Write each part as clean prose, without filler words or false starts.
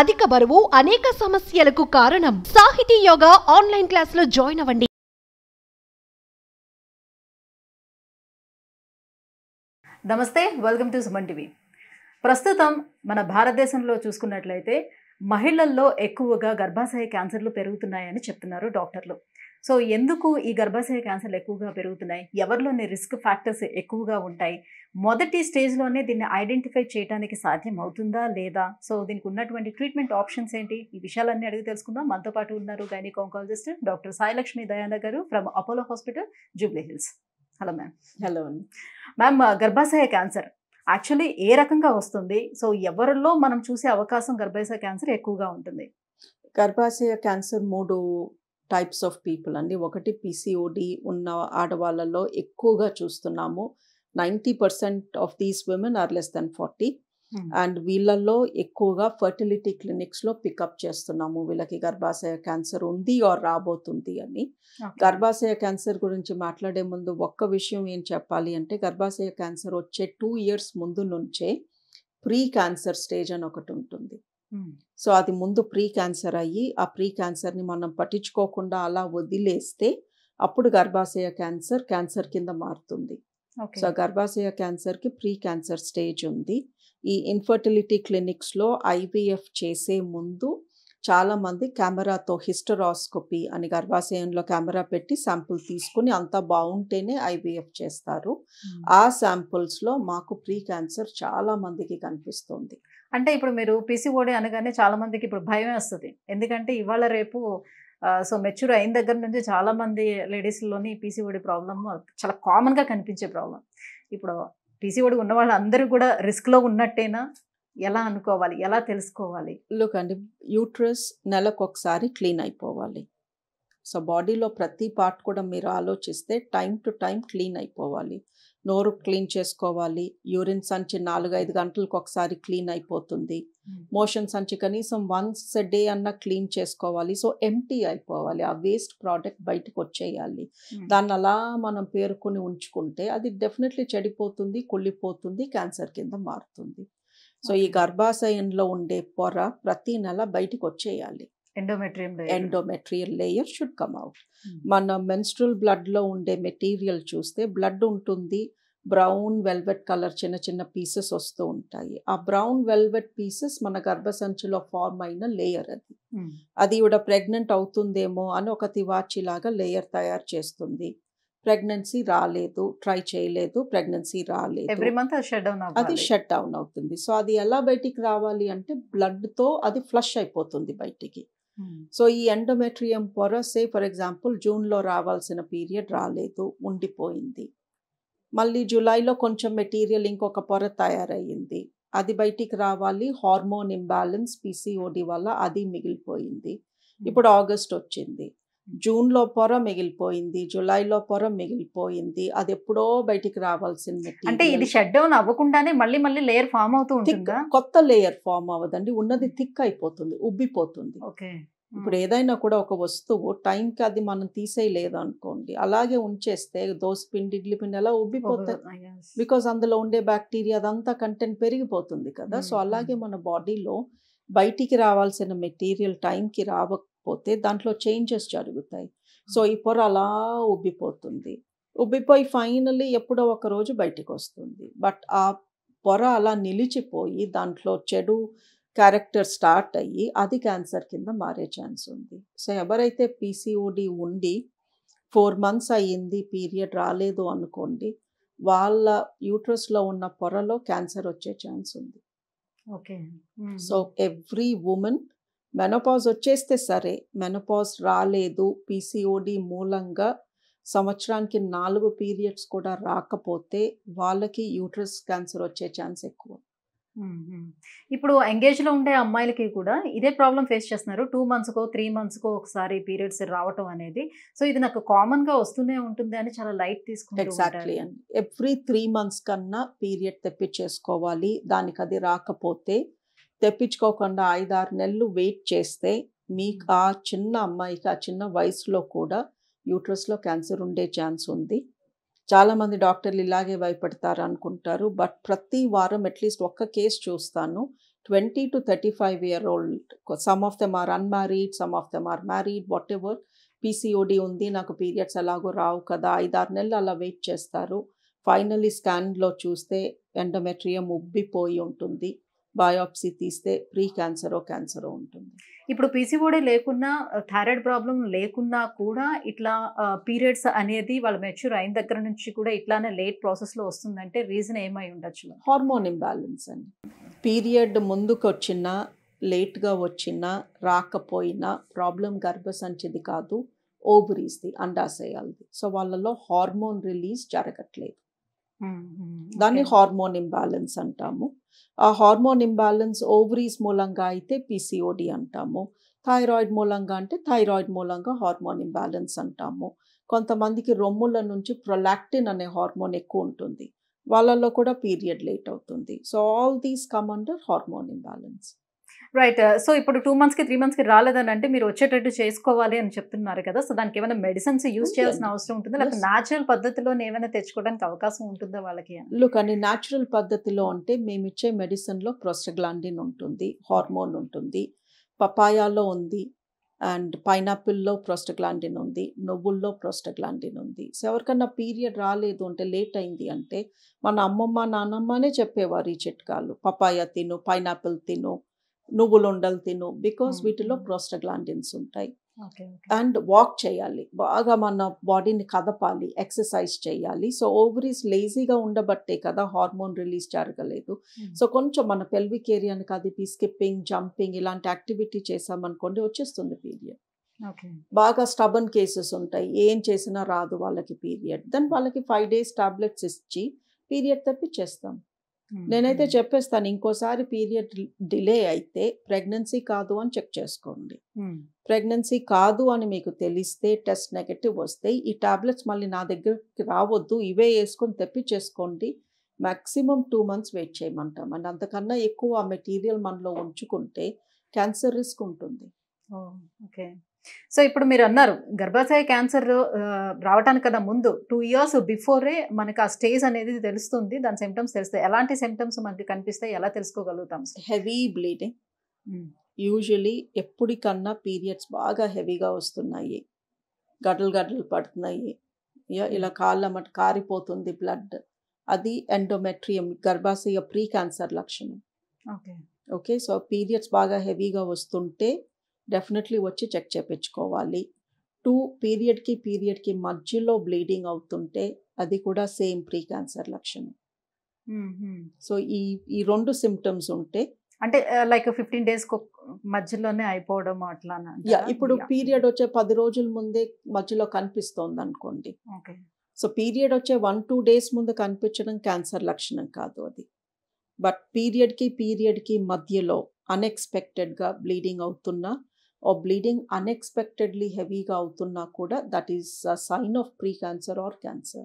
అధిక బరువు అనేక సమస్యలకు కారణం. సాహితీ యోగా ఆన్లైన్ క్లాసులో జాయిన్ అవ్వండి. నమస్తే, వెల్కమ్ టు సుమన్ టీవీ. ప్రస్తుతం మన భారతదేశంలో చూసుకున్నట్లయితే మహిళల్లో ఎక్కువగా గర్భాశయ క్యాన్సర్లు పెరుగుతున్నాయని చెప్తున్నారు డాక్టర్లు. సో ఎందుకు ఈ గర్భాశయ క్యాన్సర్లు ఎక్కువగా పెరుగుతున్నాయి, ఎవరిలోని రిస్క్ ఫ్యాక్టర్స్ ఎక్కువగా ఉంటాయి, మొదటి స్టేజ్లోనే దీన్ని ఐడెంటిఫై చేయడానికి సాధ్యం అవుతుందా లేదా, సో దీనికి ఉన్నటువంటి ట్రీట్మెంట్ ఆప్షన్స్ ఏంటి, ఈ విషయాలన్నీ అడిగి తెలుసుకుందాం. మనతో పాటు ఉన్నారు gynaec oncologist doctor Sailakshmi Dayananda garu from Apollo hospital, Jubilee Hills. Hello ma'am. Hello ma'am, గర్భాశయ క్యాన్సర్ యాక్చువల్లీ ఏ రకంగా వస్తుంది? సో ఎవరిలో మనం చూసే అవకాశం గర్భాశయ క్యాన్సర్ ఎక్కువగా ఉంటుంది? గర్భాశయ క్యాన్సర్ 3 టైప్స్ ఆఫ్ పీపుల్ అండి. ఒకటి PCOD ఉన్న ఆడవాళ్ళలో ఎక్కువగా చూస్తున్నాము. 90% of these women are less than 40 and వీళ్ళల్లో ఎక్కువగా ఫర్టిలిటీ క్లినిక్స్లో పికప్ చేస్తున్నాము వీళ్ళకి గర్భాశయ క్యాన్సర్ ఉంది ఆర్ రాబోతుంది అని. గర్భాశయ క్యాన్సర్ గురించి మాట్లాడే ముందు ఒక్క విషయం ఏం చెప్పాలి అంటే, గర్భాశయ క్యాన్సర్ వచ్చే 2 years ముందు నుంచే ప్రీ క్యాన్సర్ స్టేజ్ అని ఒకటి ఉంటుంది. సో అది ముందు ప్రీ క్యాన్సర్ అయ్యి ఆ ప్రీ క్యాన్సర్ని మనం పట్టించుకోకుండా అలా వదిలేస్తే అప్పుడు గర్భాశయ క్యాన్సర్ కింద మారుతుంది. సో గర్భాశయ క్యాన్సర్కి ప్రీ క్యాన్సర్ స్టేజ్ ఉంది. ఈ ఇన్ఫర్టిలిటీ క్లినిక్స్లో IVF చేసే ముందు చాలామంది కెమెరాతో హిస్టరాస్కోపీ అని గర్భాశయంలో కెమెరా పెట్టి శాంపుల్ తీసుకుని అంతా బాగుంటేనే IVF చేస్తారు. ఆ శాంపుల్స్లో మాకు ప్రీ క్యాన్సర్ చాలా మందికి కనిపిస్తుంది. అంటే ఇప్పుడు మీరు PCOD అనగానే చాలా మందికి ఇప్పుడు భయం వేస్తుంది. ఎందుకంటే ఇవాళ రేపు సో మెచ్యూర్ అయిన దగ్గర నుంచి చాలా మంది లేడీస్లోని PCOD ప్రాబ్లమ్ చాలా కామన్గా కనిపించే ప్రాబ్లం. ఇప్పుడు PCOD ఉన్న వాళ్ళందరూ కూడా రిస్క్లో ఉన్నట్టేనా? ఎలా అనుకోవాలి, ఎలా తెలుసుకోవాలి? లుక్ అండి, యూట్రస్ నెలకొకసారి క్లీన్ అయిపోవాలి. సో బాడీలో ప్రతి పార్ట్ కూడా మీరు ఆలోచిస్తే టైం టు టైం క్లీన్ అయిపోవాలి. నోరు క్లీన్ చేసుకోవాలి. యూరిన్ సంచి 4-5 గంటలకు ఒకసారి క్లీన్ అయిపోతుంది. మోషన్ సంచి కనీసం వన్స్ ఎ డే అన్న క్లీన్ చేసుకోవాలి. సో ఎంటీ అయిపోవాలి. ఆ వేస్ట్ ప్రోడక్ట్ బయటకు వచ్చేయాలి. దాన్ని అలా మనం పేరుకుని ఉంచుకుంటే అది డెఫినెట్లీ చెడిపోతుంది, కుళ్ళిపోతుంది, క్యాన్సర్ కింద మారుతుంది. సో ఈ గర్భాశయంలో ఉండే పొర ప్రతి నెల బయటకు వచ్చేయాలి. Endometrial layer should come out. మన మెన్స్ట్రల్ బ్లడ్లో ఉండే మెటీరియల్ చూస్తే బ్లడ్ ఉంటుంది, బ్రౌన్ వెల్వెట్ కలర్ చిన్న చిన్న పీసెస్ వస్తూ ఉంటాయి. ఆ బ్రౌన్ వెల్వెట్ పీసెస్ మన గర్భసంచిలో ఫార్మ్ అయిన లేయర్ అది. అది కూడా ప్రెగ్నెంట్ అవుతుందేమో అని ఒక తివాచీలాగా లేయర్ తయారు చేస్తుంది. ప్రెగ్నెన్సీ రాలేదు, ట్రై చేయలేదు, ప్రెగ్నెన్సీ రాలేదు, అది షట్ డౌన్ అవుతుంది. సో అది ఎలా బయటికి రావాలి అంటే బ్లడ్తో అది ఫ్లష్ అయిపోతుంది బయటికి. సో ఈ ఎండోమెట్రియం పొర ఫర్ ఎగ్జాంపుల్ జూన్లో రావాల్సిన పీరియడ్ రాలేదు, ఉండిపోయింది. మళ్ళీ జూలైలో కొంచెం మెటీరియల్ ఇంకొక పొర తయారయ్యింది, అది బయటికి రావాలి. హార్మోన్ ఇంబ్యాలెన్స్ PCOD వల్ల అది మిగిలిపోయింది. ఇప్పుడు ఆగస్ట్ వచ్చింది, జూన్లో పొర మిగిలిపోయింది, జూలైలో పొర మిగిలిపోయింది, అది ఎప్పుడో బయటికి రావాల్సిన మెటీరియల్. అంటే ఇది షట్ డౌన్ అవ్వకుండానే మళ్ళీ మళ్ళీ లేయర్ ఫామ్ అవుతూ ఉంటుంది. కొత్త లేయర్ ఫామ్ అవ్వదండి, ఉన్నది థిక్ అయిపోతుంది, ఉబ్బిపోతుంది. ఇప్పుడు ఏదైనా కూడా ఒక వస్తువు టైంకి అది మనం తీసేయలేదు అనుకోండి, అలాగే ఉంచేస్తే దోసపిండి, ఇడ్లీ పిండి అలా ఉబ్బిపోతాయి. బికాజ్ అందులో ఉండే బ్యాక్టీరియా అదంతా కంటెంట్ పెరిగిపోతుంది కదా. సో అలాగే మన బాడీలో బయటికి రావాల్సిన మెటీరియల్ టైంకి రావకపోతే దాంట్లో చేంజెస్ జరుగుతాయి. సో ఈ పొర అలా ఉబ్బిపోతుంది, ఉబ్బిపోయి ఫైనల్లీ ఎప్పుడో ఒక రోజు బయటికి వస్తుంది. బట్ ఆ పొర అలా నిలిచిపోయి దాంట్లో చెడు క్యారెక్టర్ స్టార్ట్ అయ్యి అది క్యాన్సర్ కింద మారే ఛాన్స్ ఉంది. సో ఎవరైతే PCOD ఉండి 4 months అయ్యింది, పీరియడ్ రాలేదు అనుకోండి, వాళ్ళ యూట్రస్లో ఉన్న పొరలో క్యాన్సర్ వచ్చే ఛాన్స్ ఉంది. సో ఎవ్రీ ఉమెన్ మెనోపాజ్ వచ్చేస్తే సరే, మెనోపాజ్ రాలేదు, PCOD మూలంగా సంవత్సరానికి 4 periods కూడా రాకపోతే వాళ్ళకి యూట్రస్ క్యాన్సర్ వచ్చే ఛాన్స్ ఎక్కువ. ఇప్పుడు ఎంగేజ్లో ఉండే అమ్మాయిలకి కూడా ఇదే ప్రాబ్లం ఫేస్ చేస్తున్నారు. 2 monthsకో 3 monthsకో ఒకసారి పీరియడ్స్ రావటం అనేది. సో ఇది నాకు కామన్గా వస్తూనే ఉంటుంది అని చాలా లైట్ తీసుకుంటారు. ఎగ్జాక్ట్లీ అండి. ఎవ్రీ 3 months కన్నా పీరియడ్ తెప్పించేసుకోవాలి. దానికి అది రాకపోతే తెప్పించుకోకుండా 5-6 నెలలు వెయిట్ చేస్తే మీకు ఆ చిన్న అమ్మాయికి ఆ చిన్న వయసులో కూడా యూట్రస్లో క్యాన్సర్ ఉండే ఛాన్స్ ఉంది. చాలామంది డాక్టర్లు ఇలాగే భయపడతారు అనుకుంటారు. బట్ ప్రతి వారం అట్లీస్ట్ ఒక్క కేసు చూస్తాను. 20 to 35-year-old, some of them are unmarried, some of them are married, whatever, PCOD ఉంది, నాకు పీరియడ్స్ ఎలాగో రావు కదా, 5-6 నెలలు అలా వెయిట్ చేస్తారు. ఫైనలీ స్కాన్లో చూస్తే ఎండోమెట్రియం ఉబ్బిపోయి ఉంటుంది, బయోప్సీ తీస్తే ప్రీ క్యాన్సరో క్యాన్సరో ఉంటుంది. ఇప్పుడు పీసీఓడి లేకున్నా, థైరాయిడ్ ప్రాబ్లం లేకున్నా కూడా ఇట్లా పీరియడ్స్ అనేది వాళ్ళు మెచ్యూర్ అయిన దగ్గర నుంచి కూడా ఇట్లానే లేట్ ప్రాసెస్లో వస్తుందంటే రీజన్ ఏమై ఉండొచ్చు? హార్మోన్ ఇంబ్యాలెన్స్ అండి. పీరియడ్ ముందుకు వచ్చినా, లేట్గా వచ్చినా, రాకపోయినా ప్రాబ్లం గర్భసంచిది కాదు, ఓవరీస్ది, అండాశయాలది. సో వాళ్ళలో హార్మోన్ రిలీజ్ జరగట్లేదు, దాన్ని హార్మోన్ ఇంబ్యాలెన్స్ అంటాము. ఆ హార్మోన్ ఇంబ్యాలెన్స్ ఓవరీస్ మూలంగా అయితే పీసీఓడి అంటాము, థైరాయిడ్ మూలంగా అంటే థైరాయిడ్ మూలంగా హార్మోన్ ఇంబ్యాలెన్స్ అంటాము. కొంతమందికి రొమ్ముల నుంచి ప్రొలాక్టిన్ అనే హార్మోన్ ఎక్కువ ఉంటుంది, వాళ్ళల్లో కూడా పీరియడ్ లేట్ అవుతుంది. So all these come under hormone imbalance. Right. So ఇప్పుడు 2 monthsకి 3 monthsకి రాలేదని అంటే మీరు వచ్చేటట్టు చేసుకోవాలి అని చెప్తున్నారు కదా, సో దానికి ఏమైనా మెడిసిన్స్ యూజ్ చేయాల్సిన అవసరం ఉంటుందా, లేకపోతే న్యాచురల్ పద్ధతిలో ఏమైనా తెచ్చుకోవడానికి అవకాశం ఉంటుందా వాళ్ళకి? లుక్ అండి, న్యాచురల్ పద్ధతిలో అంటే మేము ఇచ్చే మెడిసిన్లో ప్రోస్టాగ్లాండిన్ ఉంటుంది, హార్మోన్ ఉంటుంది, పపాయాలో ఉంది, అండ్ పైనాపిల్లో ప్రోస్టాగ్లాండిన్ ఉంది, నువ్వుల్లో ప్రోస్టాగ్లాండిన్ ఉంది. సో ఎవరికన్నా పీరియడ్ రాలేదు అంటే, లేట్ అయింది అంటే, మన అమ్మమ్మ నాన్నమ్మనే చెప్పేవారు ఈ చిట్కాలు, పపాయ తిను, పైనాపిల్ తిను, నువ్వులు ఉండలు తిను, బికాస్ వీటిలో ప్రోస్టాగ్లాండిన్స్ ఉంటాయి. అండ్ వాక్ చేయాలి, బాగా మన బాడీని కదపాలి, ఎక్సర్సైజ్ చేయాలి. సో ఓవరీస్ లేజీగా ఉండబట్టే కదా హార్మోన్ రిలీజ్ జరగలేదు. సో కొంచెం మన పెల్విక్ ఏరియాని కదిపి స్కిప్పింగ్, జంపింగ్ ఇలాంటి యాక్టివిటీ చేసామనుకోండి, వచ్చేస్తుంది పీరియడ్. బాగా స్టబన్ కేసెస్ ఉంటాయి, ఏం చేసినా రాదు వాళ్ళకి పీరియడ్, దెన్ వాళ్ళకి 5 days టాబ్లెట్స్ ఇచ్చి పీరియడ్ తెప్పించేస్తాం. నేనైతే చెప్పేస్తాను, ఇంకోసారి పీరియడ్ డిలే అయితే ప్రెగ్నెన్సీ కాదు అని చెక్ చేసుకోండి. ప్రెగ్నెన్సీ కాదు అని మీకు తెలిస్తే, టెస్ట్ నెగటివ్ వస్తే, ఈ టాబ్లెట్స్ మళ్ళీ నా దగ్గరికి రావద్దు, ఇవే వేసుకొని తెప్పించేసుకోండి. మ్యాక్సిమం 2 months వెయిట్ చేయమంటాం. అండ్ అంతకన్నా ఎక్కువ ఆ మెటీరియల్ మనలో ఉంచుకుంటే క్యాన్సర్ రిస్క్ ఉంటుంది. ఓకే. సో ఇప్పుడు మీరు అన్నారు గర్భాశయ క్యాన్సర్ రావటానికన్నా ముందు 2 years బిఫోరే మనకు ఆ స్టేజ్ అనేది తెలుస్తుంది, దాని సిమ్టమ్స్ తెలుస్తాయి. ఎలాంటి సిమ్టమ్స్ మనకి కనిపిస్తాయి, ఎలా తెలుసుకోగలుగుతాం? హెవీ బ్లీడింగ్, యూజువలీ ఎప్పటికన్నా పీరియడ్స్ బాగా హెవీగా వస్తున్నాయి, గడ్డలు గడ్డలు పడుతున్నాయి, ఇలా కాళ్ళ కారిపోతుంది బ్లడ్, అది ఎండోమెట్రియం, గర్భాశయ ప్రీ క్యాన్సర్ లక్షణం. ఓకే. సో పీరియడ్స్ బాగా హెవీగా వస్తుంటే డెఫినెట్లీ వచ్చి చెక్ చేయించుకోవాలి. 2 పీరియడ్కి మధ్యలో బ్లీడింగ్ అవుతుంటే అది కూడా సేమ్ ప్రీ క్యాన్సర్ లక్షణం. సో ఈ 2 సిమ్టమ్స్ ఉంటే, అంటే లైక్ 15 days మధ్యలోనే అయిపోవడం అట్లా. ఇప్పుడు పీరియడ్ వచ్చే 10 రోజుల ముందే మధ్యలో కనిపిస్తోంది అనుకోండి. సో పీరియడ్ వచ్చే 1-2 days ముందు కనిపించడం క్యాన్సర్ లక్షణం కాదు అది. బట్ పీరియడ్కి మధ్యలో అన్ఎక్స్పెక్టెడ్గా బ్లీడింగ్ అవుతున్నా, బ్లీడింగ్ అన్ఎక్స్పెక్టెడ్లీ హెవీగా అవుతున్నా కూడా that is a sign of pre cancer or cancer.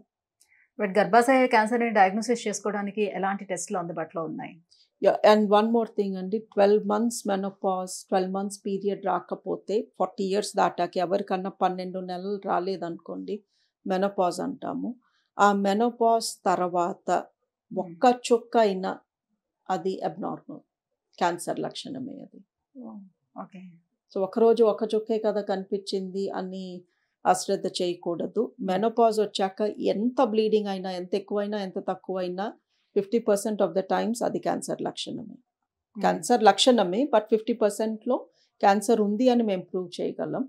But గర్భాశయ క్యాన్సర్ డయాగ్నోసిస్ చేసుకోవడానికి ఎలాంటి టెస్ట్లు అందుబాటులో ఉన్నాయి? అండ్ వన్ మోర్ థింగ్ అండి, 12 months మెనోపాజ్, 12 months పీరియడ్ రాకపోతే 40 years దాటాకి ఎవరికన్నా 12 నెలలు రాలేదనుకోండి, మెనోపాజ్ అంటాము. ఆ మెనోపాజ్ తర్వాత ఒక్క చుక్క అయినా అది అబ్నార్మల్, క్యాన్సర్ లక్షణమే అది. ఓకే. సో ఒకరోజు ఒక చుక్కే కదా కనిపించింది అని అశ్రద్ధ చేయకూడదు. మెనోపాజ్ వచ్చాక ఎంత బ్లీడింగ్ అయినా, ఎంత ఎక్కువైనా, ఎంత తక్కువైనా 50% ఆఫ్ ద టైమ్స్ అది క్యాన్సర్ లక్షణమే. క్యాన్సర్ లక్షణమే, బట్ 50%లో క్యాన్సర్ ఉంది అని మేము ప్రూవ్ చేయగలం.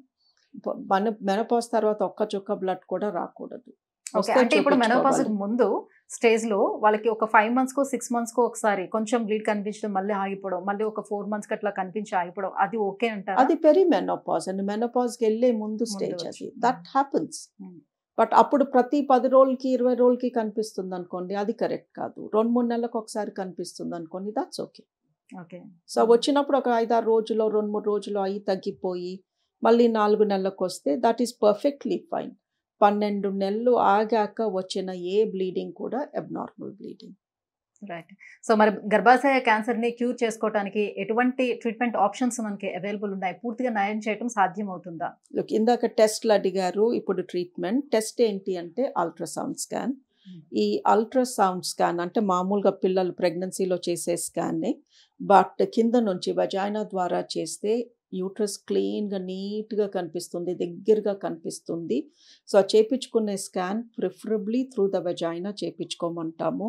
మెనోపాజ్ తర్వాత ఒక్క చుక్క బ్లడ్ కూడా రాకూడదు. అంటే ఇప్పుడు మెనోపాజ్ ముందు స్టేజ్ లో వాళ్ళకి ఒక 5 monthsకో 6 monthsకో ఒకసారి కొంచెం బ్లీడ్ కనిపించడం, మళ్ళీ ఆగిపోవడం, మళ్ళీ ఒక 4 months అట్లా కనిపించి ఆగిపోవడం, అది ఓకే అంటారా? అది పెరి మెనోపాజ్ అండి, మెనోపాజ్కి వెళ్ళే ముందు స్టేజ్ అది. That happens. బట్ అప్పుడు ప్రతి 10 రోజులకి 20 రోజులకి కనిపిస్తుంది అనుకోండి, అది కరెక్ట్ కాదు. 2-3 నెలలకు ఒకసారి కనిపిస్తుంది అనుకోండి, దాట్స్ ఓకే. సో వచ్చినప్పుడు ఒక 5-6 రోజులు 2-3 రోజులు అయ్యి తగ్గిపోయి మళ్ళీ 4 నెలలకు వస్తే దట్ ఈస్ పర్ఫెక్ట్లీ ఫైన్. 12 నెలలు ఆగాక వచ్చిన ఏ బ్లీడింగ్ కూడా అబ్నార్మల్ బ్లీడింగ్. రైట్. సో మరి గర్భాశయ క్యాన్సర్ని క్యూర్ చేసుకోవడానికి ఎటువంటి ట్రీట్మెంట్ ఆప్షన్స్ మనకి అవైలబుల్ ఉన్నాయి? పూర్తిగా నయం చేయడం సాధ్యం అవుతుందా? ఇందాక టెస్ట్లు అడిగారు, ఇప్పుడు ట్రీట్మెంట్. టెస్ట్ ఏంటి అంటే అల్ట్రాసౌండ్ స్కాన్. ఈ అల్ట్రాసౌండ్ స్కాన్ అంటే మామూలుగా పిల్లలు ప్రెగ్నెన్సీలో చేసే స్కాన్నే, బట్ కింద నుంచి వజైనా ద్వారా చేస్తే యూట్రస్ క్లీన్గా నీట్గా కనిపిస్తుంది, దగ్గరగా కనిపిస్తుంది. సో చేపించుకునే scan preferably through the vagina చేపించుకోమంటాము.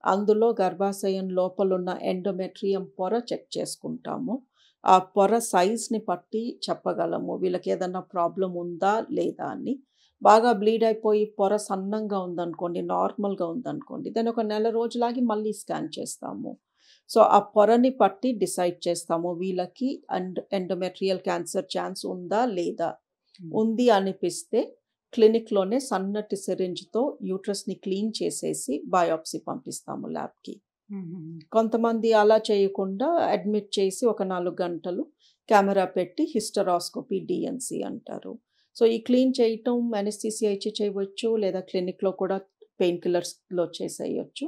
అందులో గర్భాశయం లోపలున్న ఎండోమెట్రియం పొర చెక్ చేసుకుంటాము. ఆ పొర సైజ్ని బట్టి చెప్పగలము వీళ్ళకి ఏదన్నా ప్రాబ్లం ఉందా లేదా అని. బాగా బ్లీడ్ అయిపోయి పొర సన్నంగా ఉందనుకోండి, నార్మల్గా ఉందనుకోండి, దాని ఒక నెల రోజులాగి మళ్ళీ స్కాన్ చేస్తాము. సో ఆ పొరని బట్టి డిసైడ్ చేస్తాము వీళ్ళకి ఎండోమెట్రియల్ క్యాన్సర్ ఛాన్స్ ఉందా లేదా. ఉంది అనిపిస్తే క్లినిక్లోనే సన్నటి సిరింజ్తో యూట్రస్ని క్లీన్ చేసేసి బయాప్సీ పంపిస్తాము ల్యాబ్కి. కొంతమంది అలా చేయకుండా అడ్మిట్ చేసి ఒక 4 గంటలు కెమెరా పెట్టి హిస్టరాస్కోపీ డిఎన్సి అంటారు. సో ఈ క్లీన్ చేయటం అనెస్థీసియా ఇచ్చి చేయవచ్చు, లేదా క్లినిక్లో కూడా పెయిన్ కిల్లర్స్లో చేసేయచ్చు.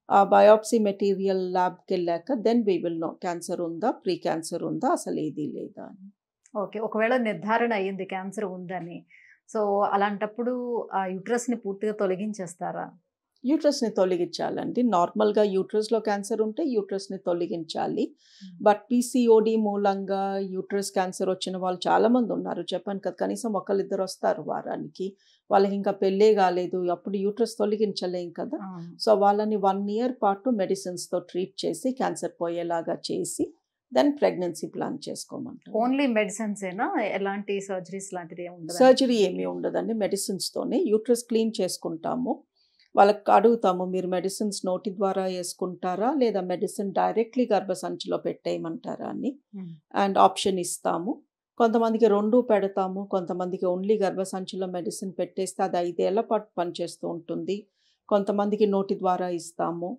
ఆ బయాప్సీ మెటీరియల్ ల్యాబ్కి వెళ్ళాక then we will know cancer ఉందా, ప్రీ క్యాన్సర్ ఉందా, అసలు ఏది లేదా అని. ఓకే, ఒకవేళ నిర్ధారణ అయ్యింది క్యాన్సర్ ఉందని, సో అలాంటప్పుడు ఆ యూట్రస్ని పూర్తిగా తొలగించేస్తారా? యూట్రస్ని తొలగించాలండి. నార్మల్గా యూట్రస్లో క్యాన్సర్ ఉంటే యూట్రస్ని తొలగించాలి. బట్ పీసీఓడి మూలంగా యూట్రస్ క్యాన్సర్ వచ్చిన వాళ్ళు చాలామంది ఉన్నారు. చెప్పాను కదా, కనీసం ఒకళ్ళిద్దరు వస్తారు వారానికి. వాళ్ళకి ఇంకా పెళ్ళే కాలేదు, అప్పుడు యూట్రస్ తొలగించలేం కదా. సో వాళ్ళని 1 year పాటు మెడిసిన్స్తో ట్రీట్ చేసి క్యాన్సర్ పోయేలాగా చేసి దెన్ ప్రెగ్నెన్సీ ప్లాన్ చేసుకోమంటారు. ఓన్లీ మెడిసిన్స్ ఏనా, ఎలాంటి సర్జరీస్ లాంటిది ఉండదు? సర్జరీ ఏమీ ఉండదండి, మెడిసిన్స్తోనే యూట్రస్ క్లీన్ చేసుకుంటాము. వాళ్ళకి అడుగుతాము, మీరు మెడిసిన్స్ నోటి ద్వారా వేసుకుంటారా లేదా మెడిసిన్ డైరెక్ట్లీ గర్భసంచిలో పెట్టేయమంటారా అని. అండ్ ఆప్షన్ ఇస్తాము. కొంతమందికి 2 పెడతాము, కొంతమందికి ఓన్లీ గర్భసంచిలో మెడిసిన్ పెట్టేస్తే అది 5 ఏళ్ల పాటు పనిచేస్తూ ఉంటుంది. కొంతమందికి నోటి ద్వారా ఇస్తాము.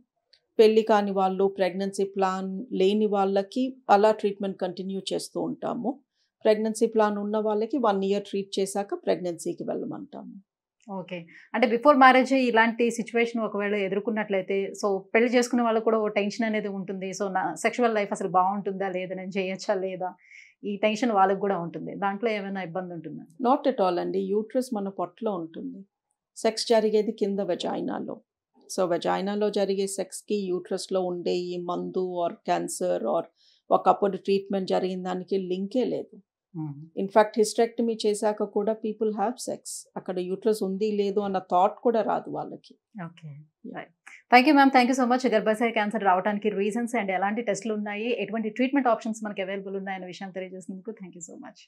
పెళ్ళి కాని వాళ్ళు, ప్రెగ్నెన్సీ ప్లాన్ లేని వాళ్ళకి అలా ట్రీట్మెంట్ కంటిన్యూ చేస్తూ ఉంటాము. ప్రెగ్నెన్సీ ప్లాన్ ఉన్న వాళ్ళకి 1 year ట్రీట్ చేశాక ప్రెగ్నెన్సీకి వెళ్ళమంటాము. ఓకే, అంటే బిఫోర్ మ్యారేజ్ ఇలాంటి సిచ్యువేషన్ ఒకవేళ ఎదుర్కొన్నట్లయితే, సో పెళ్లి చేసుకునే వాళ్ళకి కూడా ఒక టెన్షన్ అనేది ఉంటుంది. సో నా సెక్షువల్ లైఫ్ అసలు బాగుంటుందా లేదా, నేను చేయొచ్చా లేదా, ఈ టెన్షన్ వాళ్ళకి కూడా ఉంటుంది. దాంట్లో ఏమైనా ఇబ్బంది ఉంటుందా? నాట్ ఎట్ ఆల్ అండి. యూట్రస్ మన పొట్టలో ఉంటుంది, సెక్స్ జరిగేది కింద వెజైనాలో. సో వెజైనాలో జరిగే సెక్స్కి యూట్రస్లో ఉండే ఈ మందు ఆర్ క్యాన్సర్ ఆర్ ఒకప్పుడు ట్రీట్మెంట్ జరిగిన దానికి లింకే లేదు. ఇన్ఫ్యాక్ట్ హిస్టెక్టమీ చేశాక కూడా పీపుల్ హ్యావ్ సెక్స్, అక్కడ యూట్రస్ ఉంది లేదు అన్న థాట్ కూడా రాదు వాళ్ళకి. Okay, thank you ma'am, thank you so much. గర్భాశయ క్యాన్సర్ రావడానికి రీజన్స్ అండ్ ఎలాంటి టెస్టులు ఉన్నాయి, ఎటువంటి ట్రీట్మెంట్ ఆప్షన్స్ మనకి అవైలబుల్ ఉన్నాయన్న విషయం తెలియజేసినందుకు థ్యాంక్ యూ సో మచ్.